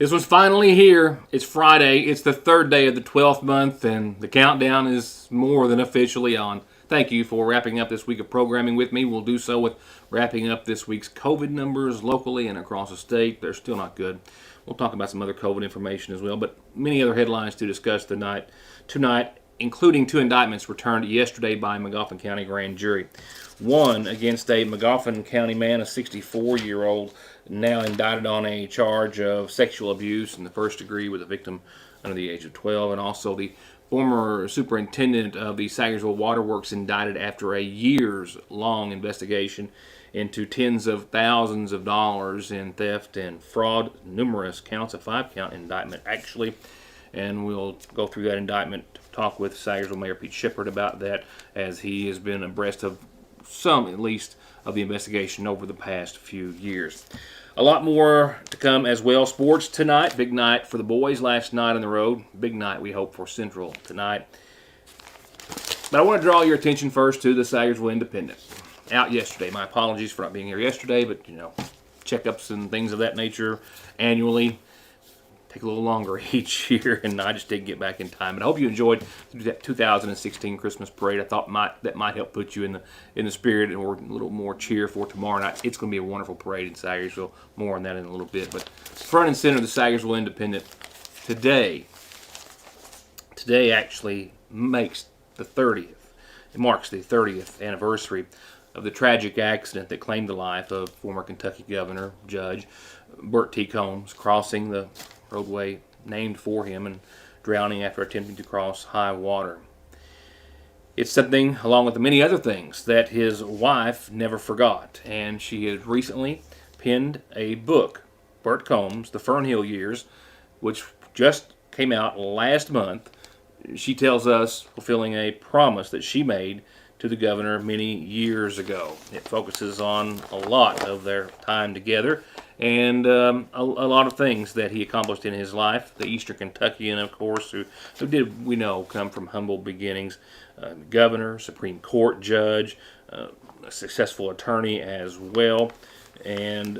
This one's finally here. It's Friday. It's the third day of the 12th month, and the countdown is more than officially on. Thank you for wrapping up this week of programming with me. We'll do so with wrapping up this week's COVID numbers locally and across the state. They're still not good. We'll talk about some other COVID information as well, but many other headlines to discuss tonight, including 2 indictments returned yesterday by Mcguffin County Grand Jury. One against a Mcguffin County man, a 64-year-old, now indicted on a charge of sexual abuse in the first degree with a victim under the age of 12, and also the former superintendent of the Sagersville Waterworks indicted after a years-long investigation into tens of thousands of dollars in theft and fraud, numerous counts, a 5-count indictment actually, and we'll go through that indictment, talk with Sagersville Mayor Pete Shepard about that, as he has been abreast of some, at least, of the investigation over the past few years. A lot more to come as well. Sports tonight, big night for the boys last night on the road. Big night, we hope, for Central tonight. But I want to draw your attention first to the Sagersville Independent. Out yesterday. My apologies for not being here yesterday, but, checkups and things of that nature annually take a little longer each year, and I just didn't get back in time. But I hope you enjoyed the 2016 Christmas parade. I thought that might help put you in the spirit or a little more cheer for tomorrow night. It's going to be a wonderful parade in Sagersville. More on that in a little bit. But front and center, the Sagersville Independent today actually makes the 30th. It marks the 30th anniversary of the tragic accident that claimed the life of former Kentucky Governor, Judge Burt T. Combs, crossing the roadway named for him and drowning after attempting to cross high water. It's something, along with the many other things, that his wife never forgot, and she had recently penned a book, Burt Combs, The Fernhill Years, which just came out last month. She tells us, fulfilling a promise that she made to the governor many years ago. It focuses on a lot of their time together and a lot of things that he accomplished in his life. The Eastern Kentuckian, of course, who did, we know, come from humble beginnings. Governor, Supreme Court judge, a successful attorney as well. And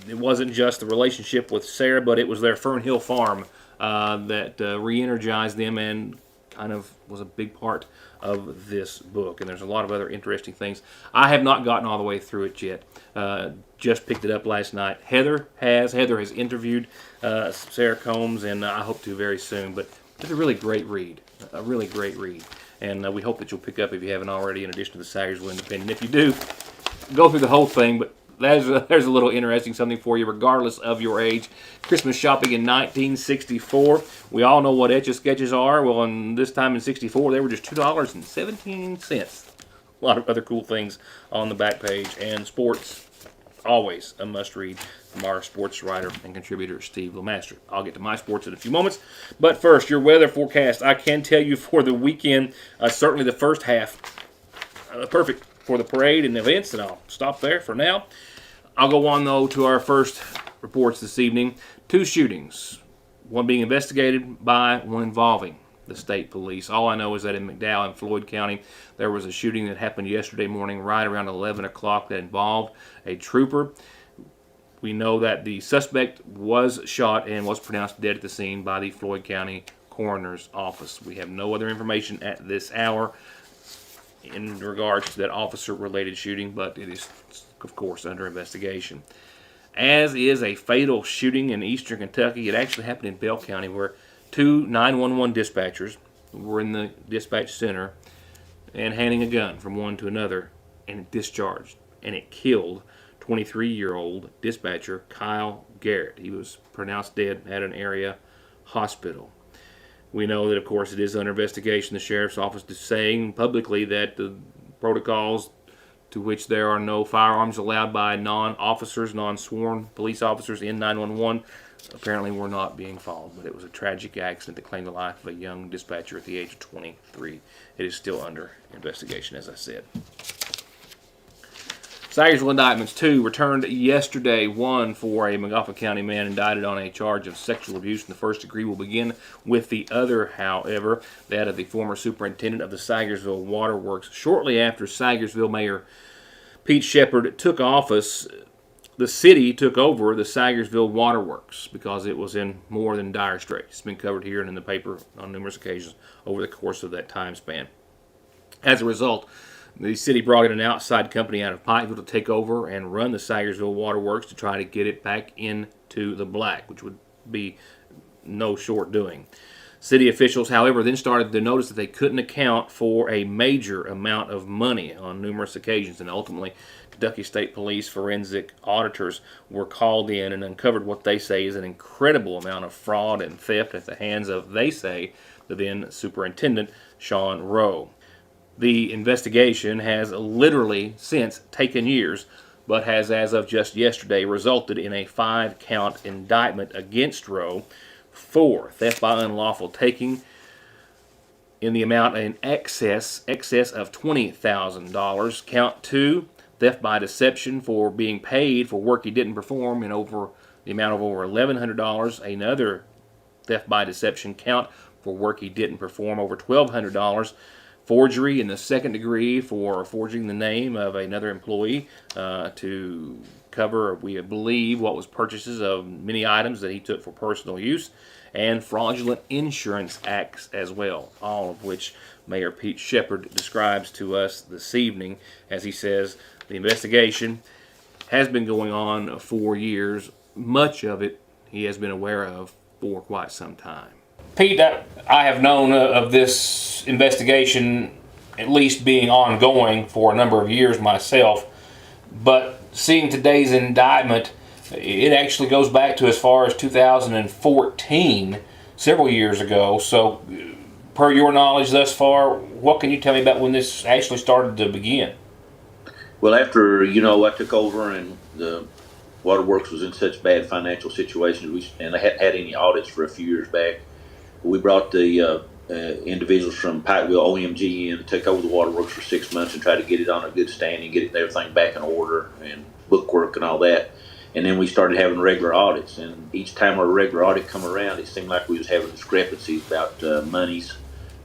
it wasn't just the relationship with Sarah, but it was their Fernhill farm that re-energized them and kind of was a big part of this book. And there's a lot of other interesting things. I have not gotten all the way through it yet. Just picked it up last night. Heather has interviewed Sarah Combs, and I hope to very soon. But it's a really great read. And we hope that you'll pick up, if you haven't already, in addition to the Sagersville Independent. If you do, go through the whole thing, but there's a little interesting something for you, regardless of your age. Christmas shopping in 1964. We all know what Etch-a-Sketches are. Well, in this time in 64, they were just $2.17. A lot of other cool things on the back page. And sports, always a must-read from our sports writer and contributor, Steve Lemaster. I'll get to my sports in a few moments. But first, your weather forecast. I can tell you for the weekend, certainly the first half, perfect for the parade and events, and I'll stop there for now. I'll go on, though, to our first reports this evening. 2 shootings, one being investigated by, one involving the state police. All I know is that in McDowell and Floyd County, there was a shooting that happened yesterday morning right around 11 o'clock that involved a trooper. We know that the suspect was shot and was pronounced dead at the scene by the Floyd County Coroner's Office. We have no other information at this hour in regards to that officer-related shooting, but it is, of course, under investigation. As is a fatal shooting in eastern Kentucky. It actually happened in Bell County, where 2 911 dispatchers were in the dispatch center and handing a gun from one to another, and it discharged, and it killed 23-year-old dispatcher Kyle Garrett. He was pronounced dead at an area hospital. We know that, of course, it is under investigation. The sheriff's office is saying publicly that the protocols to which there are no firearms allowed by non-officers, non-sworn police officers in 911, apparently were not being followed. But it was a tragic accident that claimed the life of a young dispatcher at the age of 23. It is still under investigation, as I said. Sagersville indictments, 2 returned yesterday. 1 for a Mcguffin County man indicted on a charge of sexual abuse in the first degree. We'll begin with the other, however, that of the former superintendent of the Sagersville Waterworks. Shortly after Sagersville Mayor Pete Shepard took office, the city took over the Sagersville Waterworks because it was in more than dire straits. It's been covered here and in the paper on numerous occasions over the course of that time span. As a result, the city brought in an outside company out of Pikeville to take over and run the Sagersville Waterworks to try to get it back into the black, which would be no short doing. City officials, however, then started to notice that they couldn't account for a major amount of money on numerous occasions, and ultimately Kentucky State Police forensic auditors were called in and uncovered what they say is an incredible amount of fraud and theft at the hands of, they say, the then Superintendent Sean Rowe. The investigation has literally since taken years, but has, as of just yesterday, resulted in a 5-count indictment against Rowe for theft by unlawful taking in the amount in excess of $20,000. Count 2, theft by deception for being paid for work he didn't perform in over the amount of over $1,100. Another theft by deception count for work he didn't perform, over $1,200. Forgery in the second degree for forging the name of another employee to cover, we believe, what was purchases of many items that he took for personal use, and fraudulent insurance acts as well, all of which Mayor Pete Shepard describes to us this evening as he says the investigation has been going on for years. Much of it he has been aware of for quite some time. Pete, I have known of this investigation at least being ongoing for a number of years myself, but seeing today's indictment, it actually goes back to as far as 2014, several years ago. So, per your knowledge thus far, what can you tell me about when this actually started to begin? Well, after, I took over and the Waterworks was in such bad financial situations, and they hadn't had any audits for a few years back. We brought the individuals from Pikeville OMG in to take over the Waterworks for 6 months and try to get it on a good standing, get everything back in order and bookwork and all that. And then we started having regular audits. And each time our regular audit come around, it seemed like we was having discrepancies about monies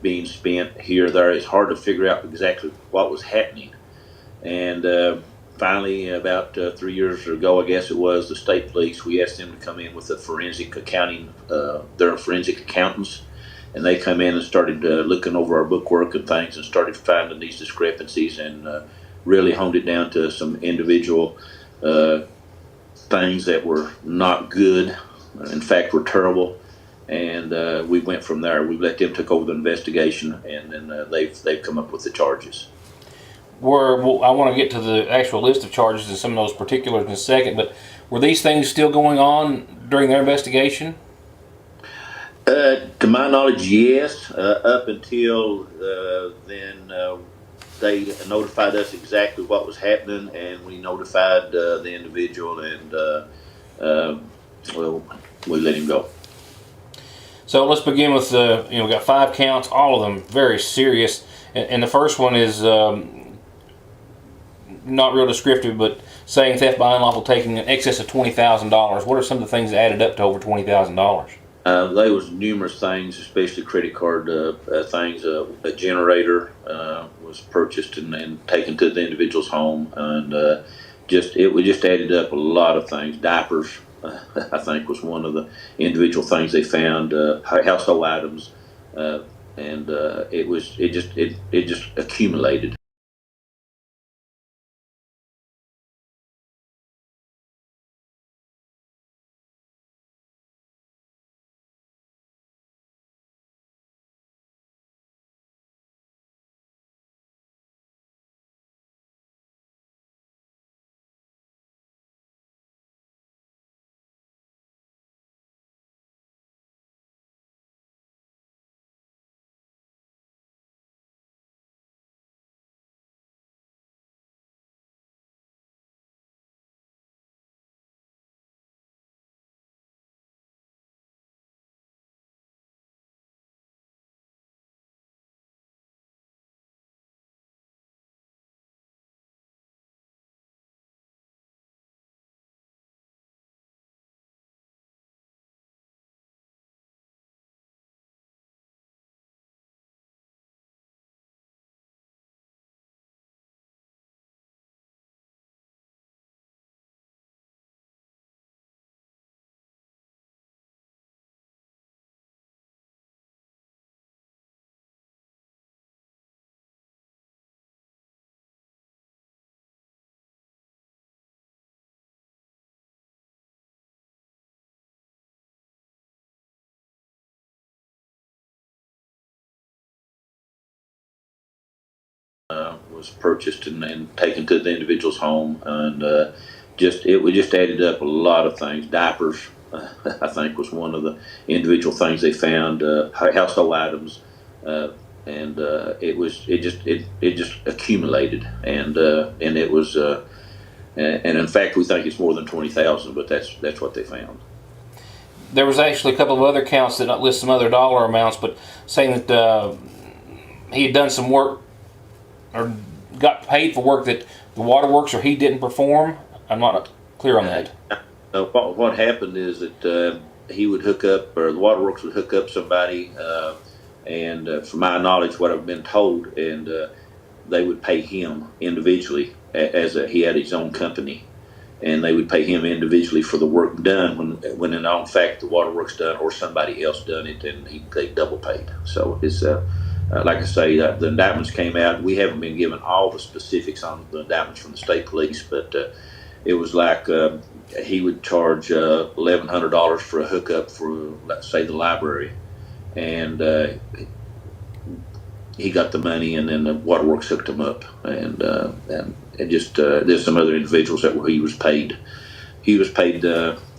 being spent here or there. It's hard to figure out exactly what was happening. And finally, about 3 years ago, I guess it was, the state police, we asked them to come in with a forensic accounting, they're forensic accountants, and they come in and started looking over our bookwork and things and started finding these discrepancies and really honed it down to some individual things that were not good, in fact were terrible. And we went from there. We let them take over the investigation, and then they've come up with the charges. Well, I want to get to the actual list of charges and some of those particulars in a second, but were these things still going on during their investigation? To my knowledge, yes. Up until then, they notified us exactly what was happening, and we notified the individual, and well, we let him go. So let's begin with the, we got 5 counts, all of them very serious, and the first one is not real descriptive, but saying theft by unlawful taking in excess of $20,000. What are some of the things that added up to over $20,000? There was numerous things, especially credit card things. A generator was purchased and taken to the individual's home, and it just added up a lot of things. Diapers, I think, was one of the individual things they found. Household items, and it just accumulated. was purchased and taken to the individual's home, and it just added up a lot of things. Diapers, I think, was one of the individual things they found. Household items, and it just accumulated, and it was. And in fact, we think it's more than 20,000, but that's what they found. There was actually a couple of other counts that don't list some other dollar amounts, but saying that he had done some work or got paid for work that the Waterworks or he didn't perform. I'm not clear on that. What happened is that he would hook up, or the Waterworks would hook up somebody, and from my knowledge, what I've been told, and they would pay him individually he had his own company, and they would pay him individually for the work done when in all fact the Waterworks done or somebody else done it, and they double paid. So it's like I say, the indictments came out. We haven't been given all the specifics on the indictments from the state police, but it was like he would charge $1,100 for a hookup for, let's say, the library, and he got the money, and then the Waterworks hooked him up, and just there's some other individuals that he was paid. He was paid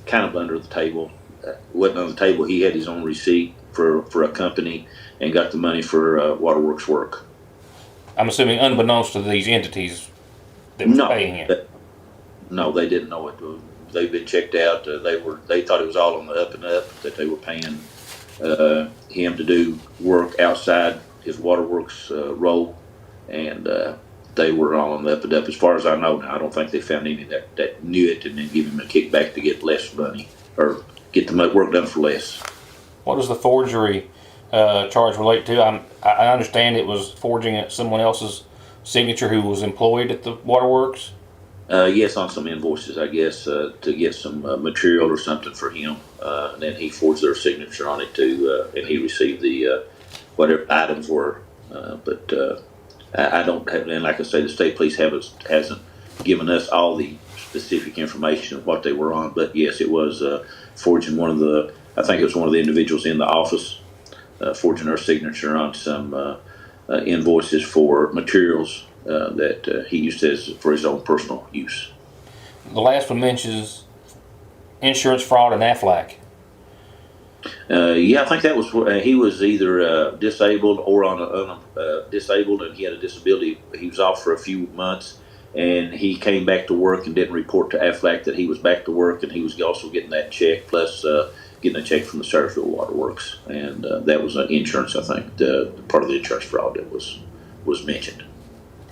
kind of under the table. Wasn't on the table. He had his own receipt for a company and got the money for Waterworks work. I'm assuming unbeknownst to these entities that was paying him. No, they didn't know it. They've been checked out. They thought it was all on the up and up, that they were paying him to do work outside his Waterworks role, and they were all on the up and up. As far as I know now, I don't think they found any that knew it and then give him a kickback to get less money or get the work done for less. What does the forgery charge relate to? I understand it was forging at someone else's signature who was employed at the Waterworks. Yes, on some invoices, I guess, to get some material or something for him. And then he forged their signature on it too, and he received the whatever items were. But I don't have, and like I say, the state police hasn't given us all the specific information of what they were on. But yes, it was forging I think it was one of the individuals in the office, forging her signature on some invoices for materials that he used for his own personal use. The last one mentions insurance fraud and AFLAC. Yeah, I think that was he was either disabled or disabled, and he had a disability. He was off for a few months, and he came back to work and didn't report to AFLAC that he was back to work, and he was also getting that check plus getting a check from the Sarasville Waterworks, and that was an insurance. I think the part of the insurance fraud that was mentioned.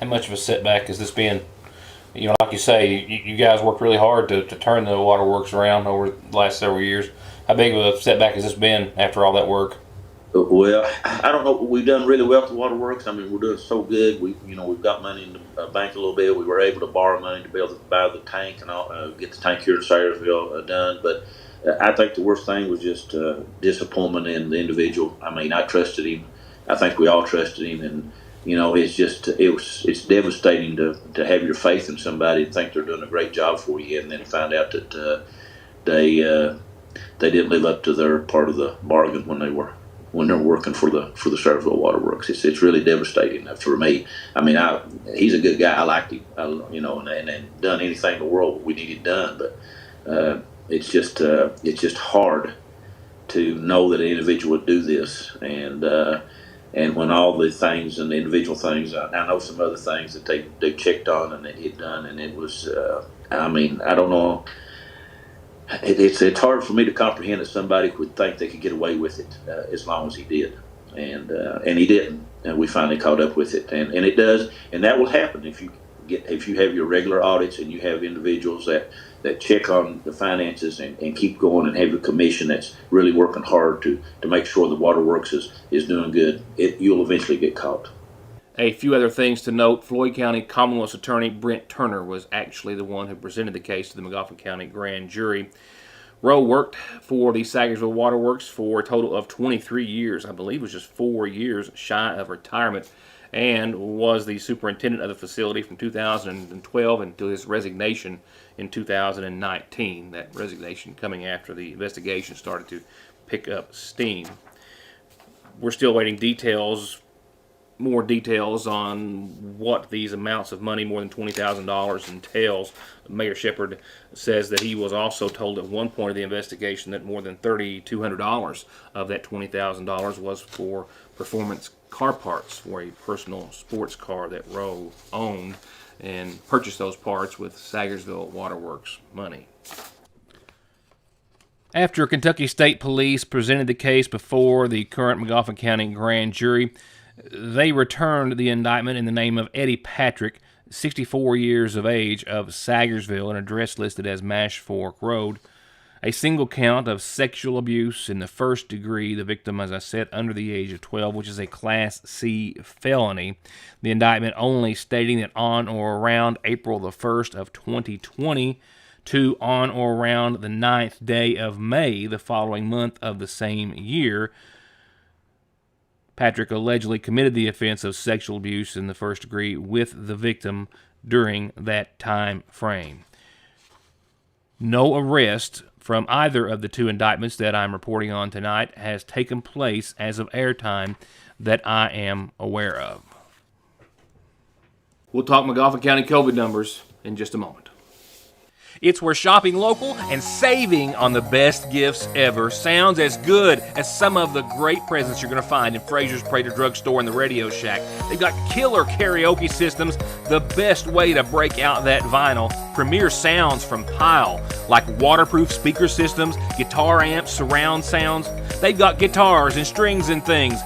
How much of a setback has this been? You know, like you say, you guys worked really hard to turn the Waterworks around over the last several years. How big of a setback has this been after all that work? Well, I don't know. We've done really well with the Waterworks. I mean, we're doing so good. We've got money in the bank a little bit. We were able to borrow money to be able to buy the tank and all, get the tank here in Sayersville done. But I think the worst thing was just disappointment in the individual. I mean, I trusted him. I think we all trusted him, and it's devastating to have your faith in somebody and think they're doing a great job for you, and then find out that they didn't live up to their part of the bargain when they're working for the Sayersville Waterworks. It's really devastating for me. I mean, he's a good guy. I liked him, and done anything in the world we needed done. But it's just hard to know that an individual would do this, and when all the things and the individual things, I know some other things that they checked on and they had done, and it was, I mean, I don't know. It's hard for me to comprehend that somebody would think they could get away with it as long as he did, and he didn't. And we finally caught up with it, and it does, and that will happen if you have your regular audits and you have individuals that check on the finances and keep going and have a commission that's really working hard to make sure the Waterworks is doing good. You'll eventually get caught. A few other things to note. Floyd County Commonwealth's attorney Brent Turner was actually the one who presented the case to the Mcguffin County grand jury. Rowe worked for the Sayersville Waterworks for a total of 23 years. I believe it was just 4 years shy of retirement, and was the superintendent of the facility from 2012 until his resignation in 2019. That resignation coming after the investigation started to pick up steam. We're still waiting details more details on what these amounts of money, more than $20,000, entails. Mayor Shepard says that he was also told at one point of the investigation that more than $3,200 of that $20,000 was for performance car parts for a personal sports car that Rowe owned, and purchased those parts with Sagersville Waterworks money. After Kentucky State Police presented the case before the current Mcguffin County grand jury, they returned the indictment in the name of Eddie Patrick, 64 years of age, of Sagersville, an address listed as Mash Fork Road. A single count of sexual abuse in the first degree, the victim, as I said, under the age of 12, which is a Class C felony. The indictment only stating that on or around April the 1st of 2020 to on or around the 9th day of May the following month of the same year, Patrick allegedly committed the offense of sexual abuse in the first degree with the victim during that time frame. No arrest from either of the two indictments that I'm reporting on tonight has taken place as of airtime that I am aware of. We'll talk Mcguffin County COVID numbers in just a moment. It's where shopping local and saving on the best gifts ever sounds as good as some of the great presents you're going to find in Fraser's Prater Drug Store and the Radio Shack. They've got killer karaoke systems, the best way to break out that vinyl, premier sounds from Pyle, like waterproof speaker systems, guitar amps, surround sounds. They've got guitars and strings and things.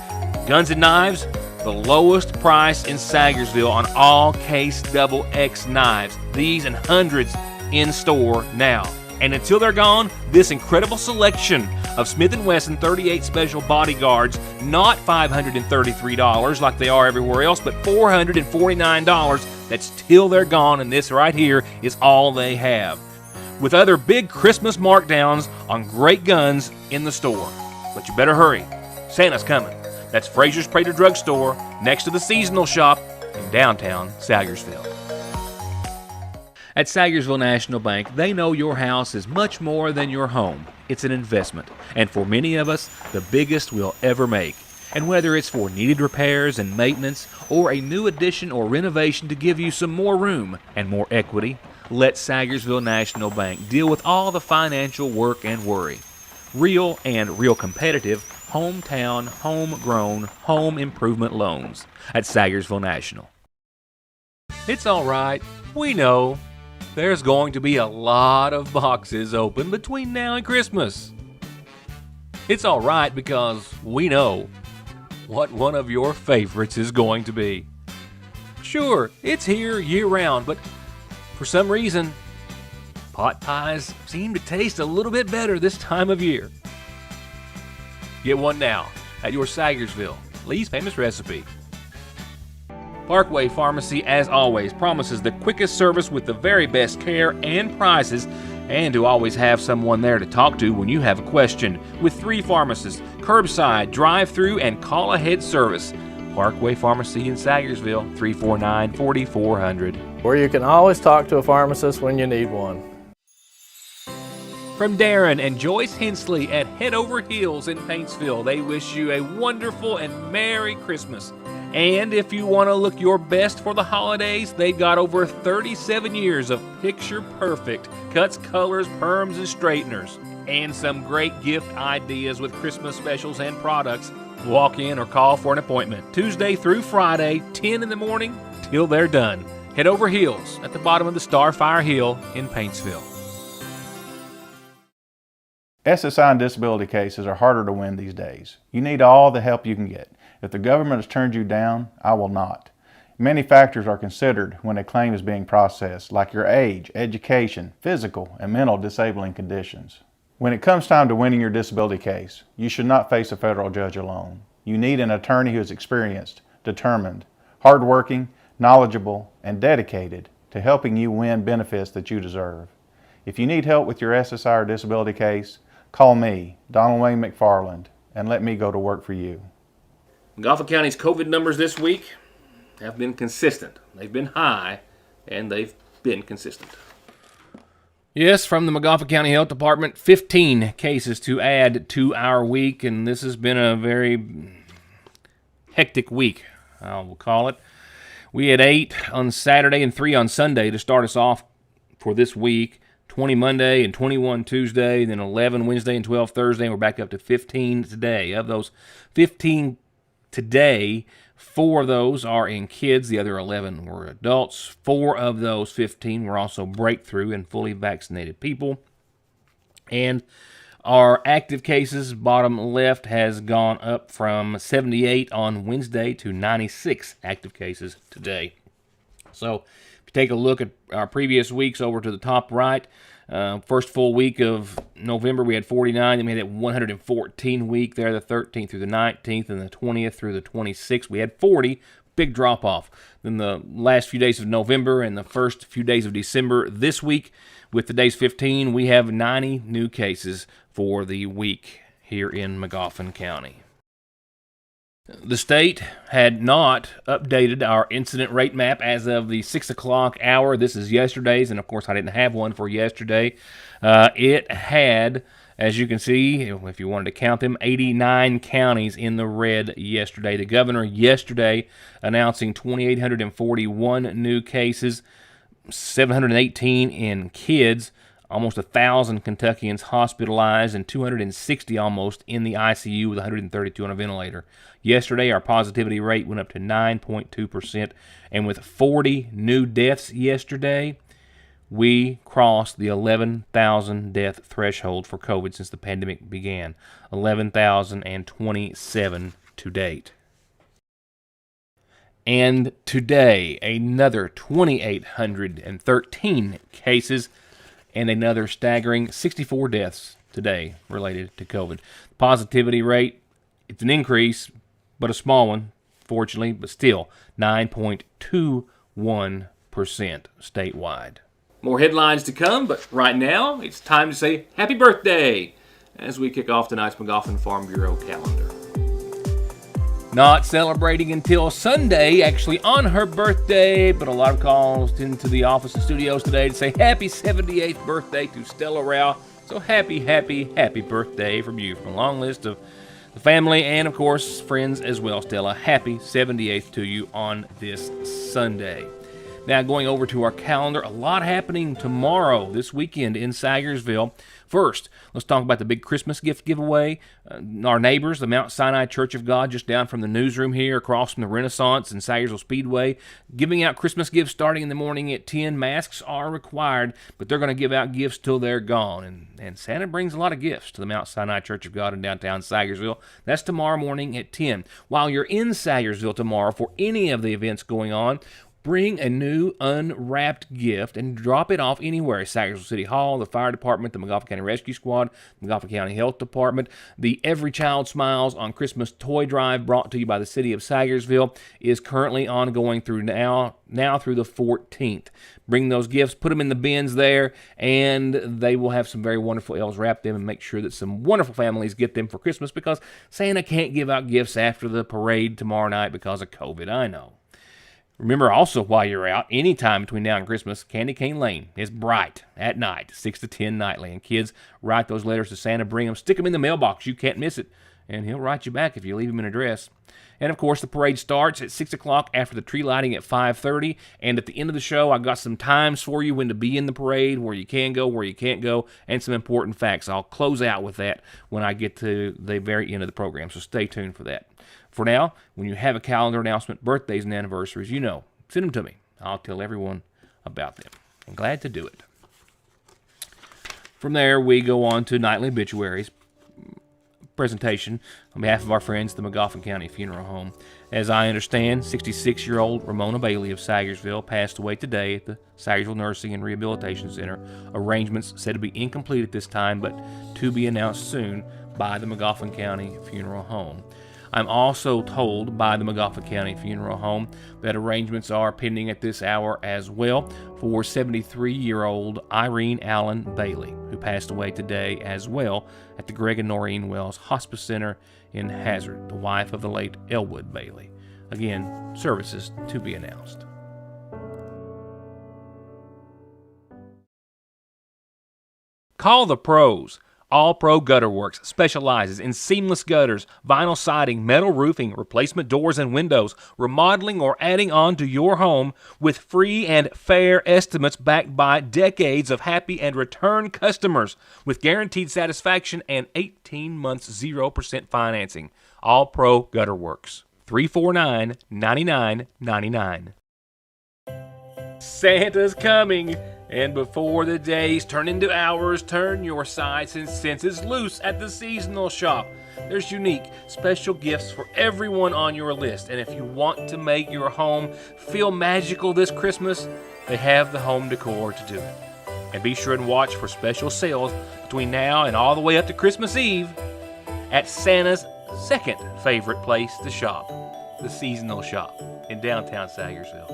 Guns and knives, the lowest price in Sagersville on all Case Double X knives. These and hundreds in store now. And until they're gone, this incredible selection of Smith & Wesson 38 Special Bodyguards, not $533 like they are everywhere else, but $449. That's till they're gone, and this right here is all they have. With other big Christmas markdowns on great guns in the store. But you better hurry. Santa's coming. That's Fraser's Prater Drug Store, next to the seasonal shop in downtown Sagersville. At Sagersville National Bank, they know your house is much more than your home. It's an investment, and for many of us, the biggest we'll ever make. And whether it's for needed repairs and maintenance, or a new addition or renovation to give you some more room and more equity, let Sagersville National Bank deal with all the financial work and worry. Real and real competitive, hometown, homegrown, home improvement loans at Sagersville National. It's all right. We know. There's going to be a lot of boxes open between now and Christmas. It's all right because we know what one of your favorites is going to be. Sure, it's here year-round, but for some reason, pot pies seem to taste a little bit better this time of year. Get one now at your Sagersville Lee's Famous Recipe. Parkway Pharmacy, as always, promises the quickest service with the very best care and prices, and to always have someone there to talk to when you have a question. With 3 pharmacists, curbside, drive-through, and call-ahead service. Parkway Pharmacy in Sagersville, 349-4400. Where you can always talk to a pharmacist when you need one. From Darren and Joyce Hensley at Head Over Heels in Paintsville, they wish you a wonderful and Merry Christmas. And if you want to look your best for the holidays, they've got over 37 years of picture-perfect cuts, colors, perms, and straighteners. And some great gift ideas with Christmas specials and products. Walk in or call for an appointment. Tuesday through Friday, 10 in the morning, till they're done. Head Over Heels at the bottom of the Starfire Hill in Paintsville. SSI and disability cases are harder to win these days. You need all the help you can get. If the government has turned you down, I will not. Many factors are considered when a claim is being processed, like your age, education, physical, and mental disabling conditions. When it comes time to winning your disability case, you should not face a federal judge alone. You need an attorney who is experienced, determined, hardworking, knowledgeable, and dedicated to helping you win benefits that you deserve. If you need help with your SSI or disability case, call me, Donald Wayne McFarland, and let me go to work for you. Mcguffin County's COVID numbers this week have been consistent. They've been high, and they've been consistent. Yes, from the Mcguffin County Health Department, 15 cases to add to our week, and this has been a very hectic week. I will call it. We had 8 on Saturday and 3 on Sunday to start us off for this week. 20 Monday and 21 Tuesday, then 11 Wednesday and 12 Thursday, and we're back up to 15 today. Of those 15 today, 4 of those are in kids. The other 11 were adults. 4 of those 15 were also breakthrough and fully vaccinated people. And our active cases, bottom left, has gone up from 78 on Wednesday to 96 active cases today. So if you take a look at our previous weeks over to the top right, first full week of November we had 49, then we had that 114 week there, the 13th through the 19th, and the 20th through the 26th. We had 40, big drop off. Then the last few days of November and the first few days of December this week, with today's 15, we have 90 new cases for the week here in Mcguffin County. The state had not updated our incident rate map as of the 6 o'clock hour. This is yesterday's, and of course I didn't have one for yesterday. It had, as you can see, if you wanted to count them, 89 counties in the red yesterday. The governor yesterday announcing 2,841 new cases, 718 in kids, almost 1,000 Kentuckians hospitalized, and 260 almost in the ICU with 132 on a ventilator. Yesterday, our positivity rate went up to 9.2%, and with 40 new deaths yesterday, we crossed the 11,000 death threshold for COVID since the pandemic began. 11,027 to date. And today, another 2,813 cases and another staggering 64 deaths today related to COVID. Positivity rate, it's an increase, but a small one, fortunately, but still 9.21% statewide. More headlines to come, but right now it's time to say happy birthday as we kick off tonight's Mcguffin Farm Bureau calendar. Not celebrating until Sunday, actually on her birthday, but a lot of calls into the office and studios today to say happy 78th birthday to Stella Rao. So happy birthday from you, from a long list of the family and, of course, friends as well, Stella. Happy 78th to you on this Sunday. Now, going over to our calendar, a lot happening tomorrow, this weekend in Sagersville. First, let's talk about the big Christmas gift giveaway. Our neighbors, the Mount Sinai Church of God, just down from the newsroom here, across from the Renaissance and Sagersville Speedway, giving out Christmas gifts starting in the morning at 10. Masks are required, but they're going to give out gifts till they're gone. And Santa brings a lot of gifts to the Mount Sinai Church of God in downtown Sagersville. That's tomorrow morning at 10. While you're in Sagersville tomorrow for any of the events going on, bring a new unwrapped gift and drop it off anywhere. Sagersville City Hall, the Fire Department, the Mcguffin County Rescue Squad, the Mcguffin County Health Department. The Every Child Smiles on Christmas Toy Drive brought to you by the City of Sagersville is currently ongoing through now through the 14th. Bring those gifts, put them in the bins there, and they will have some very wonderful elves wrap them and make sure that some wonderful families get them for Christmas because Santa can't give out gifts after the parade tomorrow night because of COVID. I know. Remember also, while you're out, anytime between now and Christmas, Candy Cane Lane is bright at night, 6 to 10 nightly. And kids, write those letters to Santa, bring them, stick them in the mailbox. You can't miss it. And he'll write you back if you leave him an address. And, of course, the parade starts at 6 o'clock after the tree lighting at 5:30. And at the end of the show, I got some times for you when to be in the parade, where you can go, where you can't go, and some important facts. I'll close out with that when I get to the very end of the program, so stay tuned for that. For now, when you have a calendar announcement, birthdays and anniversaries, send them to me. I'll tell everyone about them. I'm glad to do it. From there, we go on to nightly obituaries presentation on behalf of our friends at the Mcguffin County Funeral Home. As I understand, 66-year-old Ramona Bailey of Sagersville passed away today at the Sagersville Nursing and Rehabilitation Center. Arrangements said to be incomplete at this time, but to be announced soon by the Mcguffin County Funeral Home. I'm also told by the Mcguffin County Funeral Home that arrangements are pending at this hour as well for 73-year-old Irene Allen Bailey, who passed away today as well at the Greg and Noreen Wells Hospice Center in Hazard, the wife of the late Elwood Bailey. Again, services to be announced. Call the pros. All Pro Gutter Works specializes in seamless gutters, vinyl siding, metal roofing, replacement doors and windows, remodeling or adding on to your home with free and fair estimates backed by decades of happy and return customers with guaranteed satisfaction and 18 months 0% financing. All Pro Gutter Works. 349-9999. Santa's coming, and before the days turn into hours, turn your sights and senses loose at the seasonal shop. There's unique, special gifts for everyone on your list, and if you want to make your home feel magical this Christmas, they have the home decor to do it. And be sure and watch for special sales between now and all the way up to Christmas Eve at Santa's second favorite place to shop, the seasonal shop in downtown Sayersville.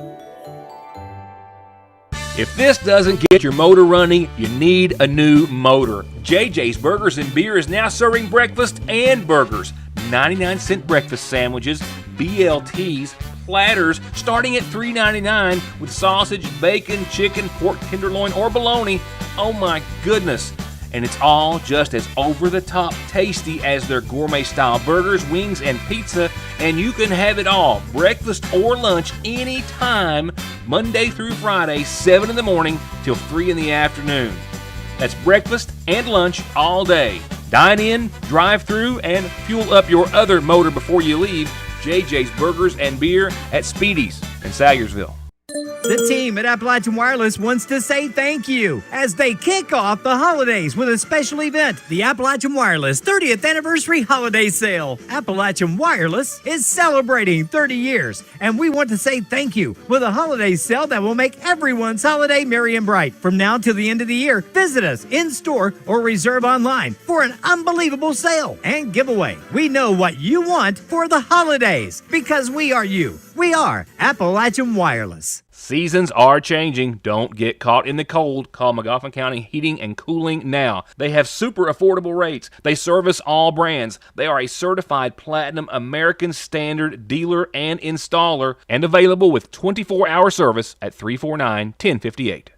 If this doesn't get your motor running, you need a new motor. JJ's Burgers and Beer is now serving breakfast and burgers. 99-cent breakfast sandwiches, BLTs, platters starting at $3.99 with sausage, bacon, chicken, pork tenderloin, or bologna. Oh my goodness. And it's all just as over-the-top tasty as their gourmet-style burgers, wings, and pizza. And you can have it all, breakfast or lunch, anytime, Monday through Friday, 7 in the morning till 3 in the afternoon. That's breakfast and lunch all day. Dine in, drive through, and fuel up your other motor before you leave. JJ's Burgers and Beer at Speedy's in Sayersville. The team at Appalachian Wireless wants to say thank you as they kick off the holidays with a special event, the Appalachian Wireless 30th Anniversary Holiday Sale. Appalachian Wireless is celebrating 30 years, and we want to say thank you with a holiday sale that will make everyone's holiday merry and bright. From now till the end of the year, visit us in-store or reserve online for an unbelievable sale and giveaway. We know what you want for the holidays because we are you. We are Appalachian Wireless. Seasons are changing. Don't get caught in the cold. Call Mcguffin County Heating and Cooling now. They have super affordable rates. They service all brands. They are a certified platinum American Standard dealer and installer and available with 24-hour service at 349-1058.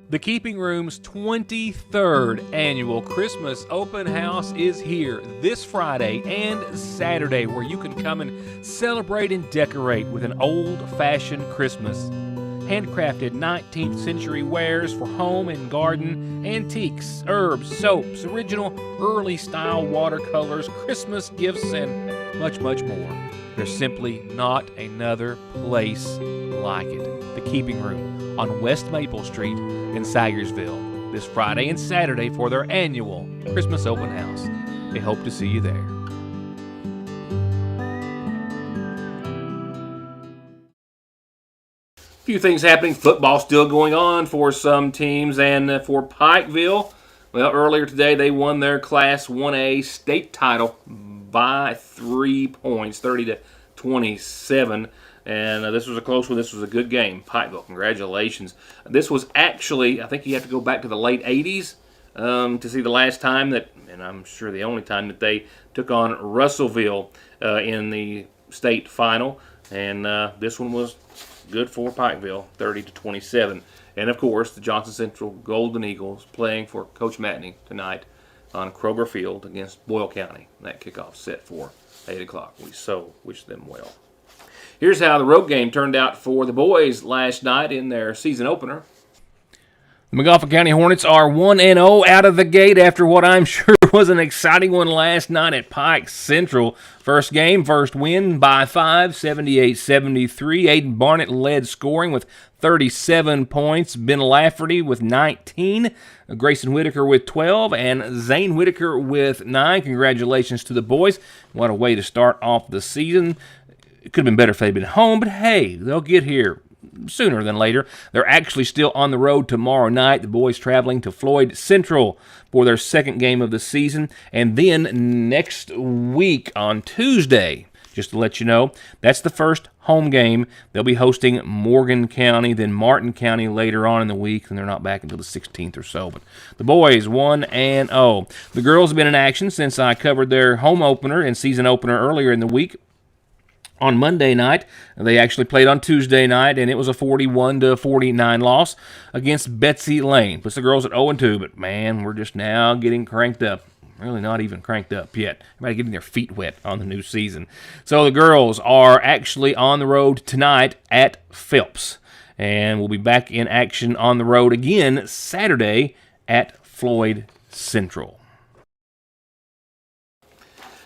The Keeping Room's 23rd annual Christmas open house is here this Friday and Saturday, where you can come and celebrate and decorate with an old-fashioned Christmas. Handcrafted 19th century wares for home and garden, antiques, herbs, soaps, original early style watercolors, Christmas gifts, and much, much more. There's simply not another place like it. The Keeping Room on West Maple Street in Sayersville this Friday and Saturday for their annual Christmas open house. They hope to see you there. A few things happening. Football still going on for some teams, and for Pikeville, well, earlier today they won their Class 1A state title by 3 points, 30-27. And this was a close one. This was a good game. Pikeville, congratulations. This was actually, I think you have to go back to the late 80s to see the last time that, and I'm sure the only time that they took on Russellville in the state final. And this one was good for Pikeville, 30-27. And, of course, the Johnson Central Golden Eagles playing for Coach Matney tonight on Kroger Field against Boyle County. That kickoff set for 8 o'clock. We so wish them well. Here's how the road game turned out for the boys last night in their season opener. The Mcguffin County Hornets are 1-0 out of the gate after what I'm sure was an exciting one last night at Pike Central. First game, first win by 5, 78-73. Aiden Barnett led scoring with 37 points. Ben Lafferty with 19. Grayson Whitaker with 12. And Zane Whitaker with 9. Congratulations to the boys. What a way to start off the season. It could have been better if they'd been home, but hey, they'll get here sooner than later. They're actually still on the road tomorrow night. The boys traveling to Floyd Central for their second game of the season. And then next week on Tuesday, just to let you know, that's the first home game. They'll be hosting Morgan County, then Martin County later on in the week, and they're not back until the 16th or so. But the boys, 1-0. The girls have been in action since I covered their home opener and season opener earlier in the week. on Monday night. They actually played on Tuesday night, and it was a 41-49 loss against Betsy Lane. Puts the girls at 0-2, but man, we're just now getting cranked up. Really not even cranked up yet. Everybody getting their feet wet on the new season. So the girls are actually on the road tonight at Phelps, and we'll be back in action on the road again Saturday at Floyd Central.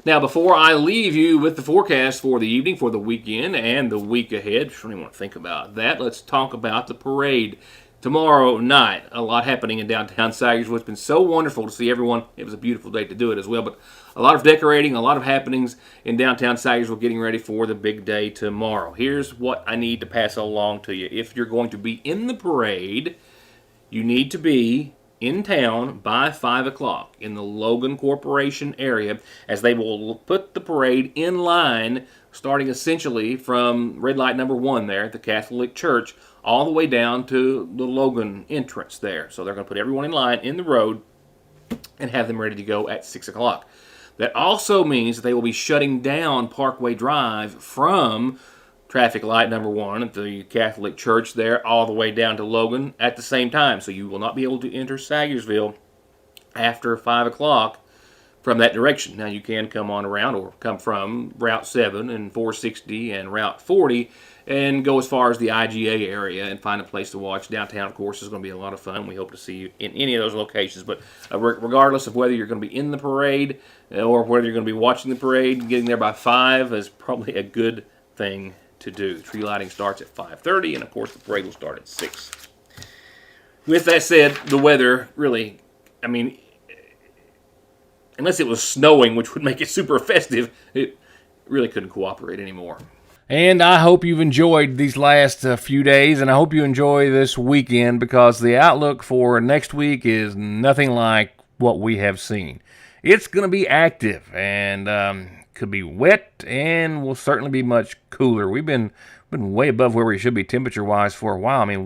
Now, before I leave you with the forecast for the evening, for the weekend, and the week ahead, I don't even want to think about that. Let's talk about the parade tomorrow night. A lot happening in downtown Sagersville. It's been so wonderful to see everyone. It was a beautiful day to do it as well, but a lot of decorating, a lot of happenings in downtown Sagersville getting ready for the big day tomorrow. Here's what I need to pass along to you. If you're going to be in the parade, you need to be in town by 5 o'clock in the Logan Corporation area, as they will put the parade in line starting essentially from red light number 1 there at the Catholic Church all the way down to the Logan entrance there. So they're going to put everyone in line in the road and have them ready to go at 6 o'clock. That also means that they will be shutting down Parkway Drive from traffic light number 1 at the Catholic Church there all the way down to Logan at the same time. So you will not be able to enter Sagersville after 5 o'clock from that direction. Now you can come on around or come from Route 7 and 460 and Route 40 and go as far as the IGA area and find a place to watch. Downtown, of course, is going to be a lot of fun. We hope to see you in any of those locations. But regardless of whether you're going to be in the parade or whether you're going to be watching the parade, getting there by 5 is probably a good thing to do. The tree lighting starts at 5:30, and of course the parade will start at 6. With that said, the weather really, I mean, unless it was snowing, which would make it super festive, it really couldn't cooperate anymore. And I hope you've enjoyed these last few days, and I hope you enjoy this weekend, because the outlook for next week is nothing like what we have seen. It's going to be active, and could be wet, and will certainly be much cooler. We've been way above where we should be temperature-wise for a while. I mean,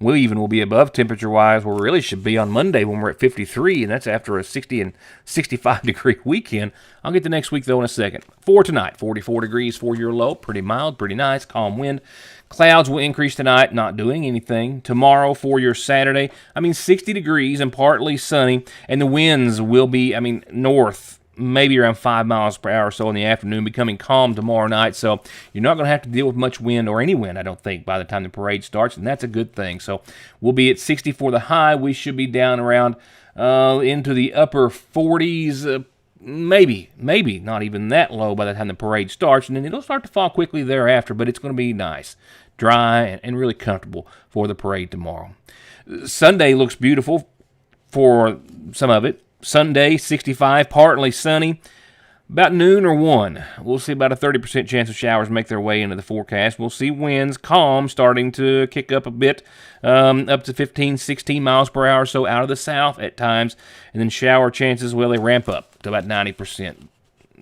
we even will be above temperature-wise where we really should be on Monday when we're at 53, and that's after a 60 and 65-degree weekend. I'll get to next week, though, in a second. For tonight, 44 degrees for your low. Pretty mild, pretty nice, calm wind. Clouds will increase tonight, not doing anything. Tomorrow for your Saturday, 60 degrees and partly sunny, and the winds will be, north, maybe around 5 miles per hour or so in the afternoon, becoming calm tomorrow night. So you're not going to have to deal with much wind or any wind, I don't think, by the time the parade starts, and that's a good thing. So we'll be at 60 for the high. We should be down around into the upper 40s, maybe not even that low by the time the parade starts, and then it'll start to fall quickly thereafter, but it's going to be nice, dry, and really comfortable for the parade tomorrow. Sunday looks beautiful for some of it. Sunday, 65, partly sunny. About noon or 1, we'll see about a 30% chance of showers make their way into the forecast. We'll see winds calm, starting to kick up a bit, up to 15, 16 miles per hour, so out of the south at times. And then shower chances, well, they ramp up to about 90%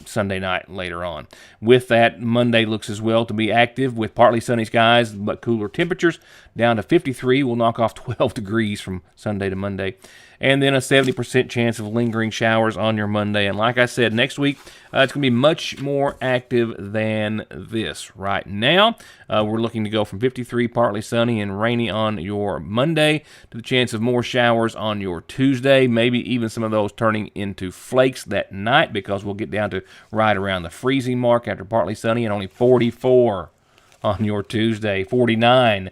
Sunday night later on. With that, Monday looks as well to be active with partly sunny skies but cooler temperatures. Down to 53, we'll knock off 12 degrees from Sunday to Monday. And then a 70% chance of lingering showers on your Monday. And like I said, next week, it's going to be much more active than this. Right now, we're looking to go from 53, partly sunny and rainy on your Monday, to the chance of more showers on your Tuesday, maybe even some of those turning into flakes that night, because we'll get down to right around the freezing mark after partly sunny, and only 44 on your Tuesday, 49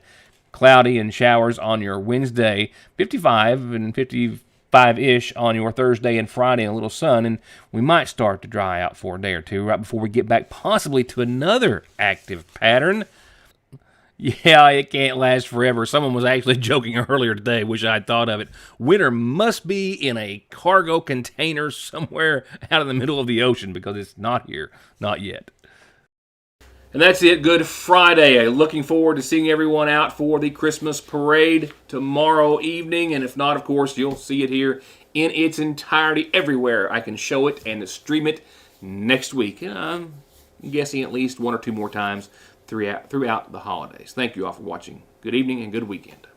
cloudy and showers on your Wednesday, 55 and 55-ish on your Thursday and Friday, and a little sun, and we might start to dry out for a day or two right before we get back possibly to another active pattern. Yeah, it can't last forever. Someone was actually joking earlier today, wish I'd thought of it. Winter must be in a cargo container somewhere out in the middle of the ocean, because it's not here, not yet. And that's it. Good Friday. Looking forward to seeing everyone out for the Christmas parade tomorrow evening. And if not, of course, you'll see it here in its entirety everywhere I can show it and stream it next week. And I'm guessing at least 1 or 2 more times throughout the holidays. Thank you all for watching. Good evening and good weekend.